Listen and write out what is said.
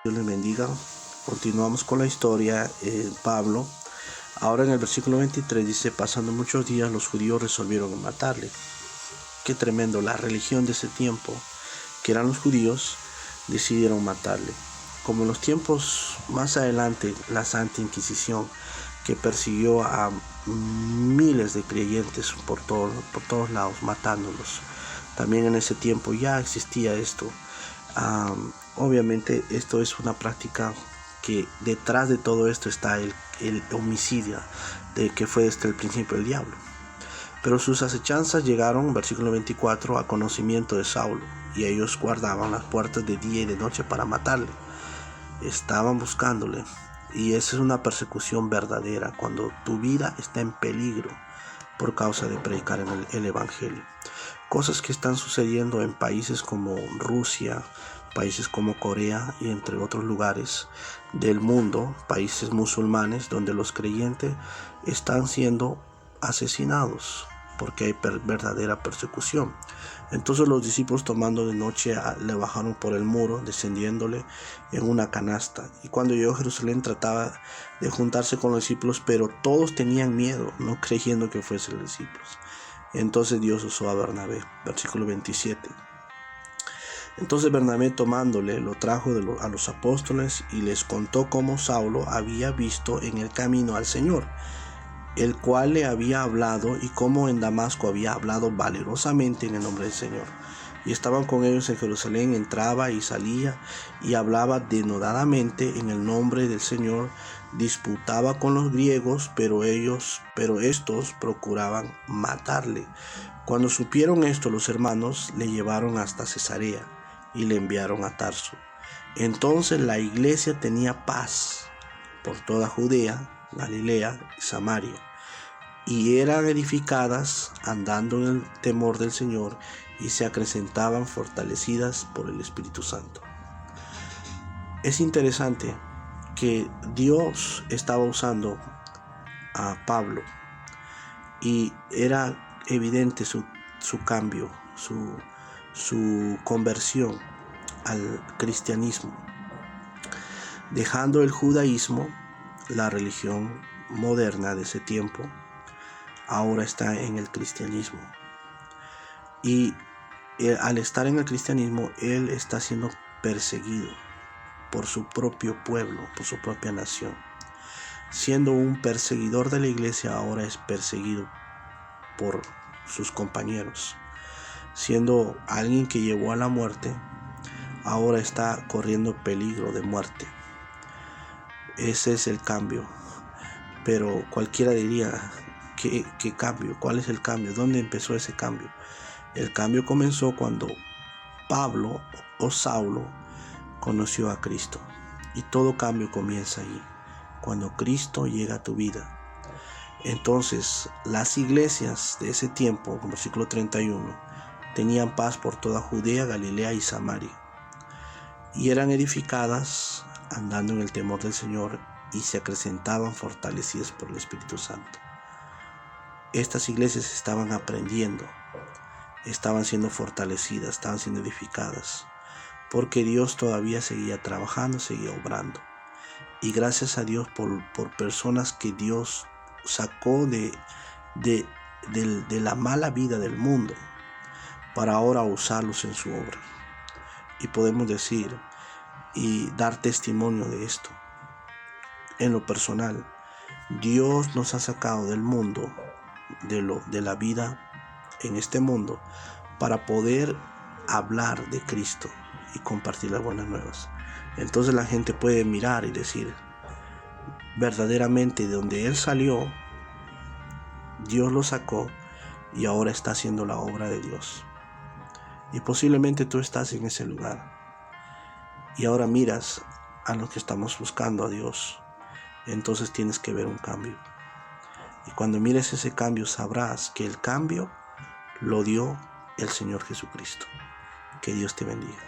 Dios les bendiga. Continuamos con la historia. Pablo, ahora en el versículo 23 dice: pasando muchos días los judíos resolvieron matarle. Qué tremendo, la religión de ese tiempo, que eran los judíos, decidieron matarle. Como en los tiempos más adelante, la Santa Inquisición, que persiguió a miles de creyentes por todos lados, matándolos. También en ese tiempo ya existía esto. Obviamente esto es una práctica que detrás de todo esto está el homicidio, de que fue desde el principio el diablo. Pero sus acechanzas llegaron, versículo 24, a conocimiento de Saulo, y ellos guardaban las puertas de día y de noche para matarle. Estaban buscándole, y esa es una persecución verdadera, cuando tu vida está en peligro por causa de predicar el evangelio. Cosas que están sucediendo en países como Rusia, países como Corea y entre otros lugares del mundo, países musulmanes, donde los creyentes están siendo asesinados porque hay verdadera persecución. Entonces los discípulos, tomando de noche, le bajaron por el muro, descendiéndole en una canasta. Y cuando llegó a Jerusalén, trataba de juntarse con los discípulos, pero todos tenían miedo, no creyendo que fuesen los discípulos. Entonces Dios usó a Bernabé, versículo 27. Entonces Bernabé, tomándole, lo trajo a los apóstoles y les contó cómo Saulo había visto en el camino al Señor, el cual le había hablado, y cómo en Damasco había hablado valerosamente en el nombre del Señor. Y estaban con ellos en Jerusalén, entraba y salía y hablaba denodadamente en el nombre del Señor, disputaba con los griegos, pero estos procuraban matarle. Cuando supieron esto, los hermanos le llevaron hasta Cesarea y le enviaron a Tarso. Entonces la iglesia tenía paz por toda Judea, Galilea y Samaria, y eran edificadas andando en el temor del Señor, y se acrecentaban fortalecidas por el Espíritu Santo. Es interesante que Dios estaba usando a Pablo, y era evidente su cambio, su conversión al cristianismo, dejando el judaísmo, la religión moderna de ese tiempo. Ahora está en el cristianismo, y al estar en el cristianismo, él está siendo perseguido por su propio pueblo, por su propia nación. Siendo un perseguidor de la iglesia, ahora es perseguido por sus compañeros. Siendo alguien que llevó a la muerte, ahora está corriendo peligro de muerte. Ese es el cambio. Pero cualquiera diría: ¿qué cambio? ¿Cuál es el cambio? ¿Dónde empezó ese cambio? El cambio comenzó cuando Pablo o Saulo conoció a Cristo. Y todo cambio comienza ahí, cuando Cristo llega a tu vida. Entonces, las iglesias de ese tiempo, en versículo 31, tenían paz por toda Judea, Galilea y Samaria, y eran edificadas andando en el temor del Señor, y se acrecentaban fortalecidas por el Espíritu Santo. Estas iglesias estaban aprendiendo, estaban siendo fortalecidas, estaban siendo edificadas, porque Dios todavía seguía trabajando, seguía obrando. Y gracias a Dios por personas que Dios sacó de la mala vida del mundo, para ahora usarlos en su obra. Y podemos decir y dar testimonio de esto. En lo personal, Dios nos ha sacado del mundo, de la vida en este mundo, para poder hablar de Cristo y compartir las buenas nuevas. Entonces la gente puede mirar y decir: verdaderamente de donde Él salió, Dios lo sacó, y ahora está haciendo la obra de Dios. Y posiblemente tú estás en ese lugar, y ahora miras a los que estamos buscando a Dios. Entonces tienes que ver un cambio. Y cuando mires ese cambio, sabrás que el cambio lo dio el Señor Jesucristo. Que Dios te bendiga.